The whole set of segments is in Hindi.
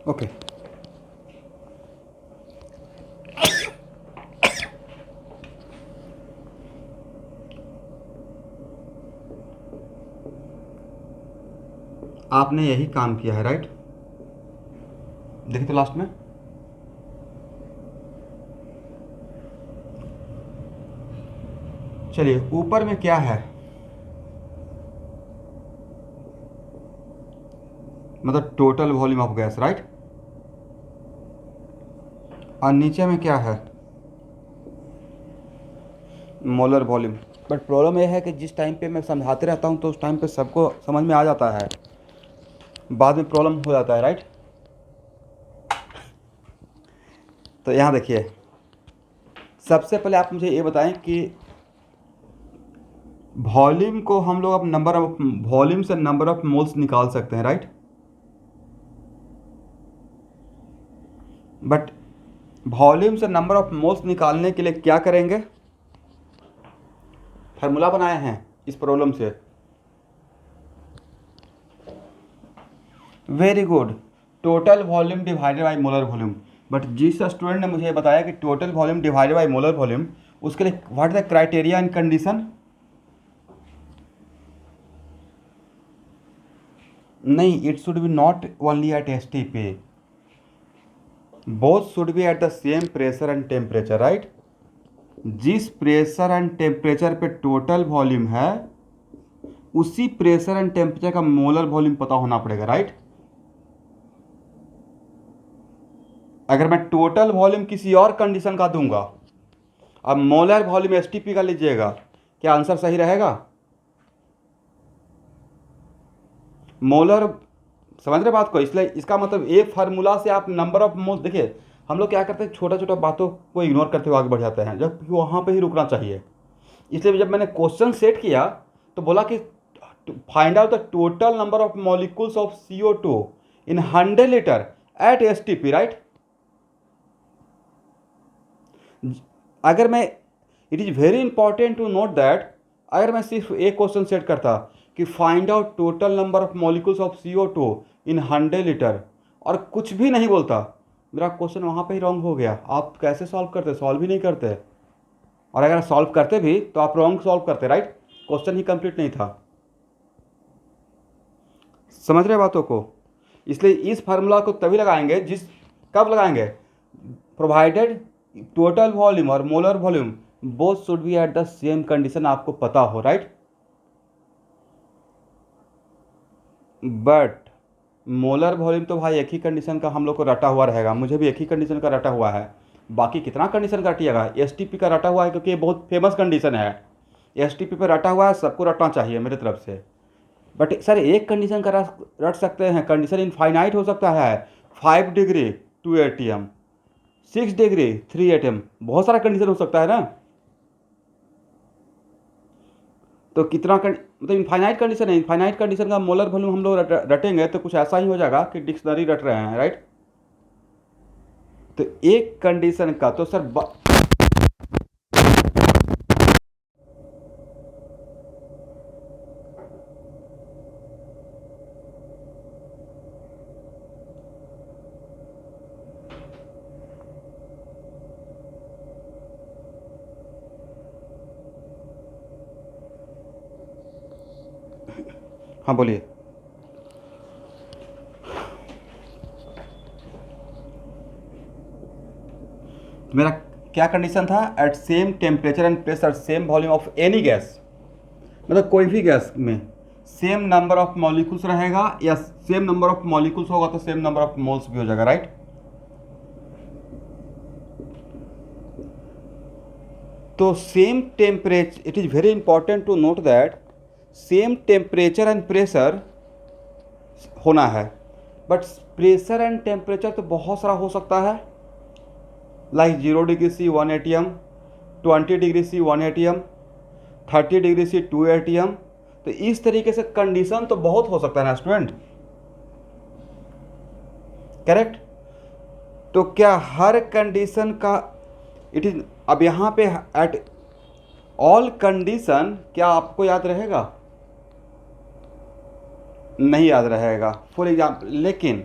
ओके। आपने यही काम किया है, राइट? देखिए तो लास्ट में चलिए ऊपर में क्या है, मतलब total volume of gas, right? और नीचे में क्या है, मोलर वॉल्यूम। बट प्रॉब्लम यह है कि जिस टाइम पे मैं समझाते रहता हूँ तो उस टाइम पे सबको समझ में आ जाता है, बाद में प्रॉब्लम हो जाता है, राइट? तो यहाँ देखिए, सबसे पहले आप मुझे ये बताएं कि वॉल्यूम को हम लोग अब नंबर ऑफ वॉल्यूम से नंबर ऑफ मोल्स निकाल सकते हैं, राइट? बट वॉल्यूम से नंबर ऑफ मोल्स निकालने के लिए क्या करेंगे, फार्मूला बनाए हैं इस प्रॉब्लम से। Very good, total volume divided by molar volume. But जिस स्टूडेंट ने मुझे बताया कि total volume divided by molar volume, उसके लिए what is the criteria and condition? नहीं, it should be not only at STP, both should be at the same pressure and temperature, right? जिस प्रेशर एंड टेम्परेचर पे टोटल वॉल्यूम है, उसी प्रेशर एंड टेम्परेचर का मोलर वॉल्यूम पता होना पड़ेगा, राइट? अगर मैं टोटल वॉल्यूम किसी और कंडीशन का दूंगा, अब मोलर वॉल्यूम एसटीपी का लीजिएगा, क्या आंसर सही रहेगा? मोलर, समझ रहे बात को? इसलिए इसका मतलब एक फार्मूला से आप नंबर ऑफ मोल, देखिए हम लोग क्या करते हैं, छोटा छोटा बातों को इग्नोर करते हुए आगे बढ़ जाते हैं, जब वहाँ पे ही रुकना चाहिए। इसलिए जब मैंने क्वेश्चन सेट किया तो बोला कि find out the total number of molecules of CO2 in 100 litre at STP, right? अगर मैं, it is very important to note that, अगर मैं सिर्फ एक क्वेश्चन सेट करता कि find out total number of molecules of CO2 in 100 litre और कुछ भी नहीं बोलता, मेरा क्वेश्चन वहाँ पे ही रॉन्ग हो गया। आप कैसे सॉल्व करते? सॉल्व ही नहीं करते, और अगर सॉल्व करते भी तो आप रॉन्ग सॉल्व करते, राइट? क्वेश्चन ही कंप्लीट नहीं था। समझ रहे बातों को? इसलिए इस फार्मूला को तभी लगाएंगे जिस, कब लगाएंगे, प्रोवाइडेड टोटल वॉल्यूम और molar volume both should be at the same condition, आपको पता हो, राइट? बट मोलर वॉल्यूम तो भाई एक ही कंडीशन का हम लोग को रटा हुआ रहेगा, मुझे भी एक ही कंडीशन का रटा हुआ है। बाकी कितना कंडीशन का रटिएगा? एसटीपी का रटा हुआ है क्योंकि ये बहुत फेमस कंडीशन है, एसटीपी पे रटा हुआ है, सबको रटना चाहिए मेरी तरफ से। बट सर एक कंडीशन का रट सकते हैं, कंडीशन इनफाइनाइट हो सकता है। 5 डिग्री 2 ATM, 6 डिग्री 3 ATM, बहुत सारा कंडीशन हो सकता है ना। तो कितना मतलब इनफाइनाइट कंडीशन है, इनफाइनाइट कंडीशन का मोलर वॉल्यूम हम लोग रटेंगे तो कुछ ऐसा ही हो जाएगा कि डिक्शनरी रट रहे हैं, राइट? तो एक कंडीशन का तो सर हाँ बोलिए। मेरा क्या कंडीशन था? At same temperature and pressure same volume of any gas, मतलब कोई भी गैस में सेम नंबर ऑफ मॉलिक्यूल्स रहेगा, या सेम नंबर ऑफ मॉलिक्यूल्स होगा तो सेम नंबर ऑफ मोल्स भी हो जाएगा, राइट? तो same temperature, it is very important to note that same temperature and pressure होना है। बट प्रेशर एंड टेम्परेचर तो बहुत सारा हो सकता है, like 0 degree C 1 ATM, 20 degree C 1 ATM, 30 degree C 2 ATM। तो इस तरीके से कंडीशन तो बहुत हो सकता है ना स्टूडेंट, करेक्ट? तो क्या हर कंडीशन का इट इज, अब यहाँ पे एट ऑल कंडीशन क्या आपको याद रहेगा? नहीं याद रहेगा फुल एग्जाम्पल। लेकिन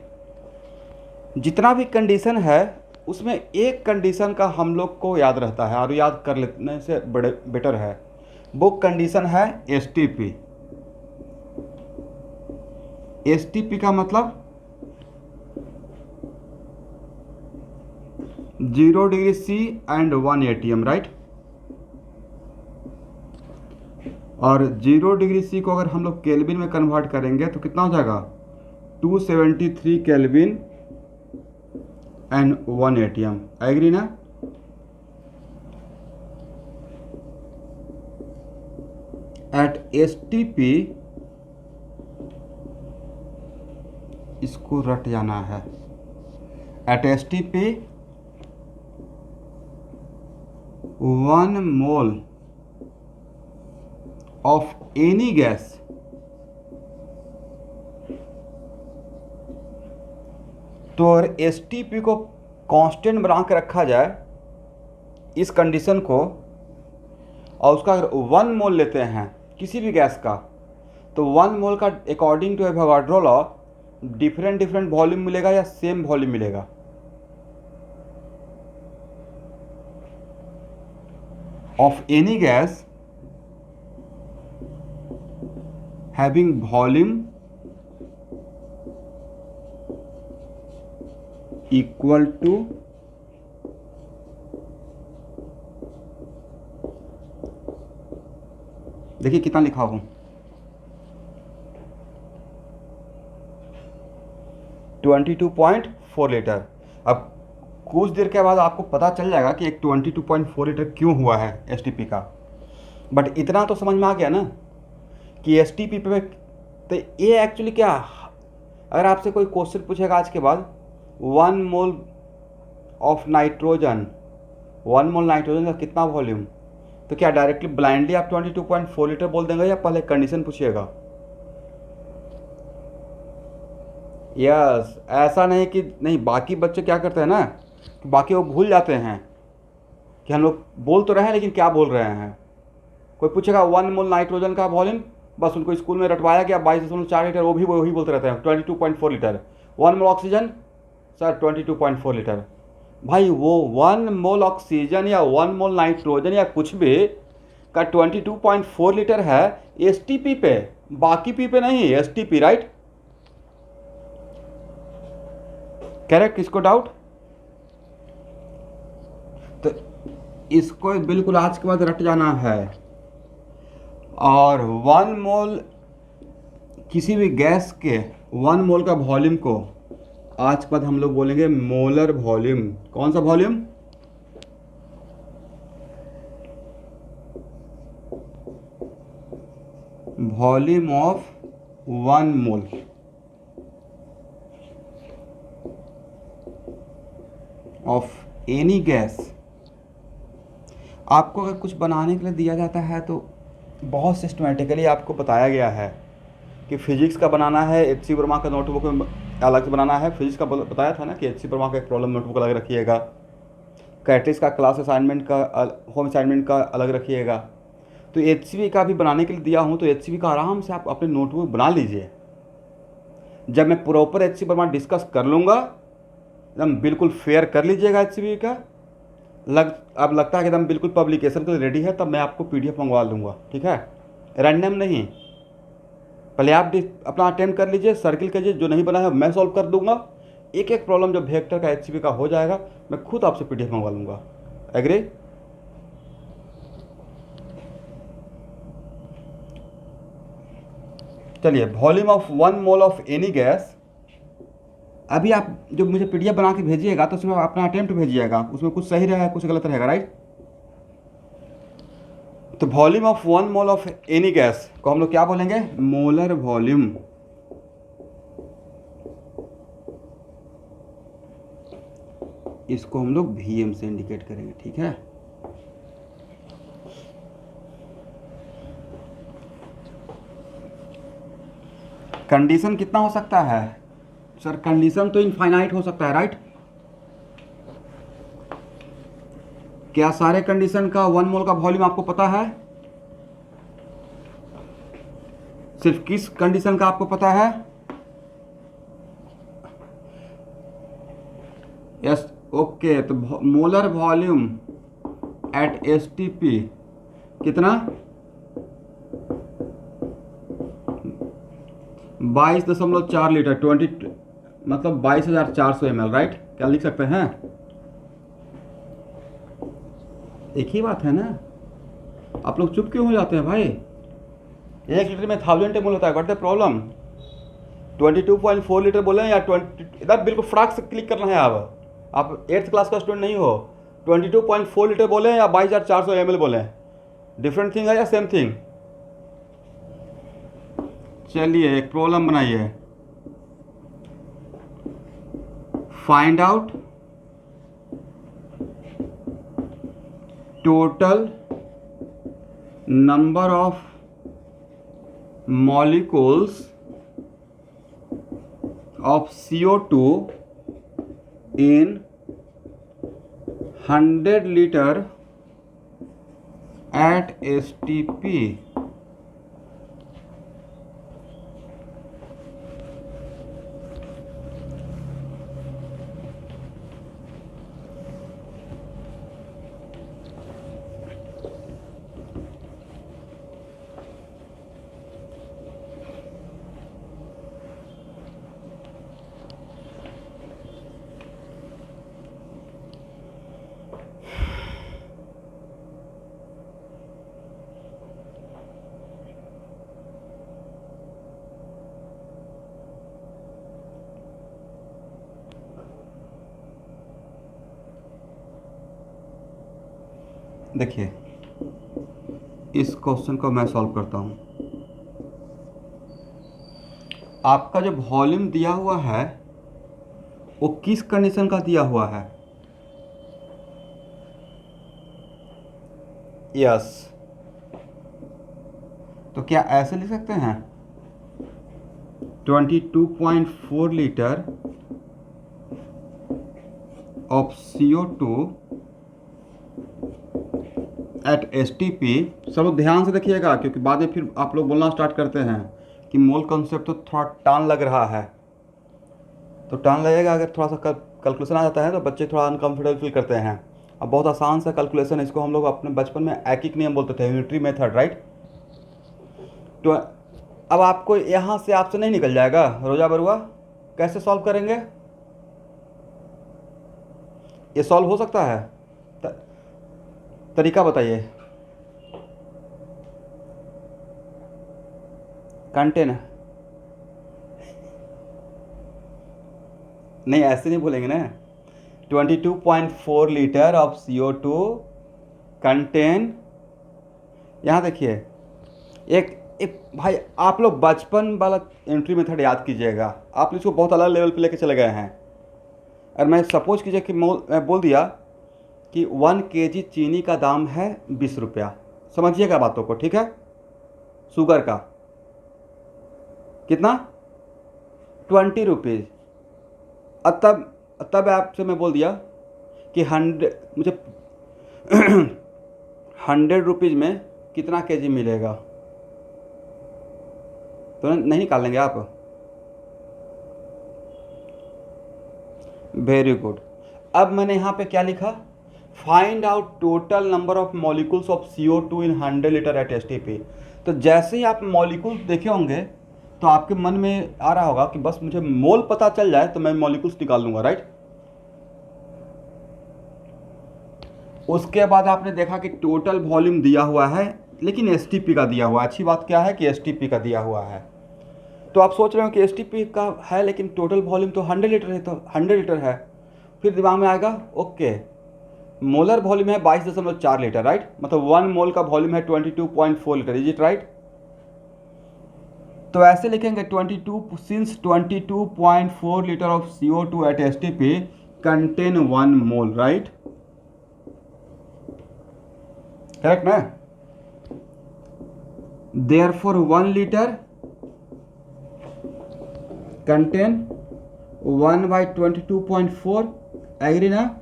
जितना भी कंडीशन है उसमें एक कंडीशन का हम लोग को याद रहता है और याद कर लेने से बड़े बेटर है। वो कंडीशन है S T P. S T P का मतलब 0 degree C and 1 ATM, right. और 0 डिग्री सी को अगर हम लोग केल्विन में कन्वर्ट करेंगे तो कितना हो जाएगा, 273 केल्विन एंड 1 एटीएम। एग्री ना। एट एस टी पी इसको रट जाना है। At S T P 1 mole of any gas तो अगर एस टी पी को कांस्टेंट बना के रखा जाए इस कंडीशन को, और उसका अगर 1 मोल लेते हैं किसी भी गैस का, तो 1 मोल का according to Avogadro law different volume मिलेगा या सेम वॉल्यूम मिलेगा। Of any gas having volume equal to देखिए कितना लिखा हूं, 22.4 लीटर। अब कुछ देर के बाद आपको पता चल जाएगा कि एक 22.4 लीटर क्यों हुआ है एस टी पी का। बट इतना तो समझ में आ गया ना कि एस टी पी पे तो ये एक्चुअली क्या, अगर आपसे कोई क्वेश्चन पूछेगा आज के बाद 1 mole of nitrogen, 1 mole nitrogen का कितना वॉल्यूम, तो क्या डायरेक्टली ब्लाइंडली आप 22.4 लीटर बोल देंगे या पहले कंडीशन पूछिएगा। यस, ऐसा नहीं कि नहीं, बाकी बच्चे क्या करते हैं ना कि बाकी वो भूल जाते हैं कि हम लोग बोल तो रहे हैं लेकिन क्या बोल रहे हैं। कोई पूछेगा 1 मोल नाइट्रोजन का वॉल्यूम, बस उनको स्कूल में रटवाया गया 22.4 लीटर, वो भी वही बोलते रहते हैं 22.4 लीटर। 1 मोल ऑक्सीजन सर 22.4 लीटर। भाई वो 1 मोल ऑक्सीजन या 1 मोल नाइट्रोजन या कुछ भी का 22.4 लीटर है एस टी पी पे, बाकी पी पे नहीं, S T P, right. Correct. इसको डाउट, तो इसको बिल्कुल आज के बाद रट जाना है। और 1 मोल किसी भी गैस के 1 मोल का वॉल्यूम को आज के बाद हम लोग बोलेंगे मोलर वॉल्यूम। कौन सा volume, volume of 1 mole of any gas. आपको अगर कुछ बनाने के लिए दिया जाता है तो बहुत सिस्टमेटिकली आपको बताया गया है कि फिजिक्स का बनाना है, एच सी वर्मा का नोटबुक में अलग से बनाना है। फिजिक्स का बताया था ना कि एच सी वर्मा का एक प्रॉब्लम नोटबुक अलग रखिएगा, कैटरिस का क्लास असाइनमेंट का होम असाइनमेंट का अलग रखिएगा। तो एच सी का भी बनाने के लिए दिया हूँ, तो एच सी का आराम से आप अपने नोटबुक बना लीजिए। जब मैं proper H C Verma discuss कर लूँगा, एकदम बिल्कुल फेयर कर लीजिएगा एच सी का। अब लगता है कि एकदम बिल्कुल पब्लिकेशन के लिए रेडी है, तब मैं आपको पीडीएफ मंगवा लूँगा, ठीक है। रैंडम नहीं, पहले आप अपना अटेम्प्ट कर लीजिए, सर्किल कीजिए, जो नहीं बना है मैं सॉल्व कर दूंगा। एक एक प्रॉब्लम जो वेक्टर का एचसीबी का हो जाएगा मैं खुद आपसे पीडीएफ मंगवा लूँगा। एग्री। चलिए, volume of 1 mole of any gas. अभी आप जो मुझे पीडीएफ बना के भेजिएगा तो उसमें अपना अटेम्प्ट भेजिएगा, उसमें कुछ सही रहेगा कुछ गलत रहेगा, राइट। तो volume of 1 mole of any gas को हम लोग क्या बोलेंगे, मोलर वॉल्यूम। इसको हम लोग वीएम से इंडिकेट करेंगे, ठीक है। कंडीशन कितना हो सकता है सर, कंडीशन तो इनफाइनाइट हो सकता है, राइट। क्या सारे कंडीशन का 1 मोल का वॉल्यूम आपको पता है, सिर्फ किस कंडीशन का आपको पता है, एस ओके, तो molar volume at S T P कितना 22.4 लीटर 20 मतलब 22,400 ml, राइट। क्या लिख सकते हैं? एक ही बात है ना, आप लोग चुप क्यों हो जाते हैं भाई? 1 लीटर में 1000 ml होता है, व्हाट द प्रॉब्लम? 22.4 लीटर बोले या 20, इधर बिल्कुल फटाक से क्लिक करना है। आप 8th क्लास का स्टूडेंट नहीं हो। 22.4 लीटर बोले या 22,400 ml बोले, डिफरेंट थिंग है या सेम थिंग? चलिए एक प्रॉब्लम बनाइए। Find out total number of molecules of CO2 in 100 liter at STP। देखिए इस क्वेश्चन को मैं सॉल्व करता हूँ। आपका जो वॉल्यूम दिया हुआ है वो किस कंडीशन का दिया हुआ है? यस, तो क्या ऐसे लिख सकते हैं 22.4 litre of CO2 at STP। सब लोग ध्यान से देखिएगा, क्योंकि बाद में फिर आप लोग बोलना स्टार्ट करते हैं कि मोल कॉन्सेप्ट तो थोड़ा टान लग रहा है। तो टान लगेगा, अगर थोड़ा सा कैलकुलेशन आ जाता है तो बच्चे थोड़ा अनकंफर्टेबल फील करते हैं। अब बहुत आसान सा कैलकुलेशन है, इसको हम लोग अपने बचपन में एकिक नियम बोलते थे, यूनिटरी मेथड, राइट। तो अब आपको यहाँ से आपसे नहीं निकल जाएगा रोजा बरुआ, कैसे सॉल्व करेंगे? ये सॉल्व हो सकता है? तरीका बताइए। कंटेन नहीं, ऐसे नहीं बोलेंगे ना। 22.4 लीटर ऑफ CO2 कंटेन, यहाँ देखिए एक एक भाई, आप लोग बचपन वाला एंट्री मेथड याद कीजिएगा। आप इसको बहुत अलग लेवल पे लेके चले गए हैं। और मैं सपोज कीजिए कि मैं बोल दिया कि 1 kg चीनी का दाम है 20 रुपया, समझिएगा बातों को, ठीक है। शुगर का कितना? 20 रुपीज़। तब आपसे मैं बोल दिया कि 100 मुझे 100 रुपीज़ में कितना केजी मिलेगा, तो नहीं निकाल लेंगे आप? Very good. अब मैंने यहाँ पे क्या लिखा? Find out total number of molecules of CO2 in 100 litre eight STP। तो जैसे ही आप मॉलिक्यूल्स देखे होंगे तो आपके मन में आ रहा होगा कि बस मुझे मोल पता चल जाए तो मैं मॉलिक्यूल्स निकाल लूँगा, राइट। उसके बाद आपने देखा कि टोटल वॉल्यूम दिया हुआ है, लेकिन STP का दिया हुआ है। अच्छी बात क्या है कि STP का दिया हुआ है। तो आप सोच रहे हो कि STP का है लेकिन टोटल वॉल्यूम तो 100 लीटर है, तो 100 लीटर है। फिर दिमाग में आएगा ओके, मोलर वॉल्यूम है 22.4 लीटर, राइट। मतलब 1 मोल का वॉल्यूम है 22.4 लीटर, इज इट राइट? तो ऐसे लिखेंगे 22 since 22.4 litre of CO2 at STP contain 1 mole, right. Correct ना? देयरफॉर 1 लीटर कंटेन 1/22.4, एग्री ना?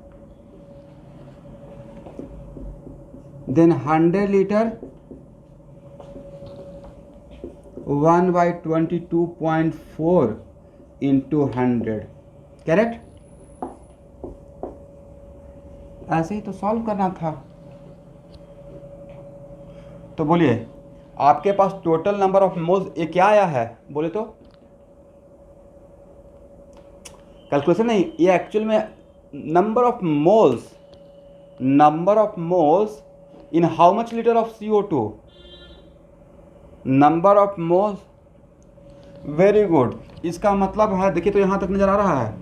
Then 100 litre 1/22.4 into 100, correct. ऐसे ही तो सॉल्व करना था। तो बोलिए आपके पास टोटल नंबर ऑफ मोल्स ये क्या आया है, बोले तो कैलकुलेशन नहीं, ये एक्चुअल में number of moles, number of moles in how much litre of CO2, number of moles. Very good, इसका मतलब है देखिए तो यहाँ तक नजर आ रहा है,